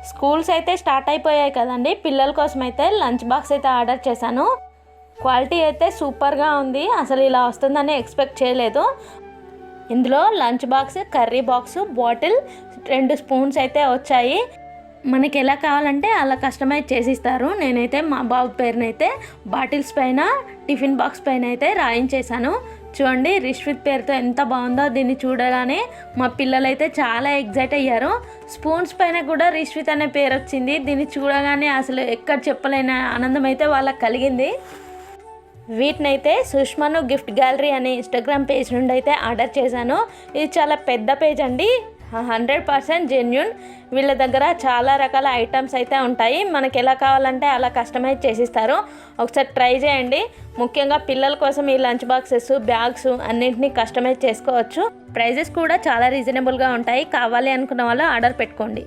Schools అయితే start అయిపోయాయి కదండి. పిల్లల కోసం అయితే లంచ్ బాక్స్ అయితే ఆర్డర్ చేశాను. క్వాలిటీ అయితే సూపర్గా ఉంది. అసలు ఇలా వస్తుందని ఎక్స్పెక్ట్ చేయలేదు. ఇందులో lunch box, curry box, bottle, 2 spoons అయితే వచ్చాయి. మనకి ఎలా కావాలంటే అలా కస్టమైజ్ చేసిస్తారు. నేనైతే మా బాబు పేరునైతే బాటిల్స్ పైన, టిఫిన్ బాక్స్ పైన అయితే రాయించేశాను. చూడండి రిష్విత్ పేరుతో ఎంత బాగుందో. దీన్ని చూడగానే మా పిల్లలైతే చాలా ఎగ్జైట్ అయ్యారు. స్పూన్స్ పైన కూడా రిష్విత్ అనే పేరు వచ్చింది. దీన్ని చూడగానే అసలు ఎక్కడ చెప్పలేని ఆనందం అయితే వాళ్ళకి కలిగింది. వీటినైతే సుష్మను గిఫ్ట్ గ్యాలరీ అనే ఇన్స్టాగ్రామ్ పేజ్ నుండి అయితే ఆర్డర్ చేశాను. ఇది చాలా పెద్ద పేజ్ అండి, 100% జెన్యూన్. వీళ్ళ దగ్గర చాలా రకాల ఐటమ్స్ అయితే ఉంటాయి. మనకి ఎలా కావాలంటే అలా కస్టమైజ్ చేసిస్తారు. ఒకసారి ట్రై చేయండి. ముఖ్యంగా పిల్లల కోసం ఈ లంచ్ బాక్సెస్, బ్యాగ్స్ అన్నింటినీ కస్టమైజ్ చేసుకోవచ్చు. ప్రైజెస్ కూడా చాలా రీజనబుల్గా ఉంటాయి. కావాలి అనుకున్న వాళ్ళు ఆర్డర్ పెట్టుకోండి.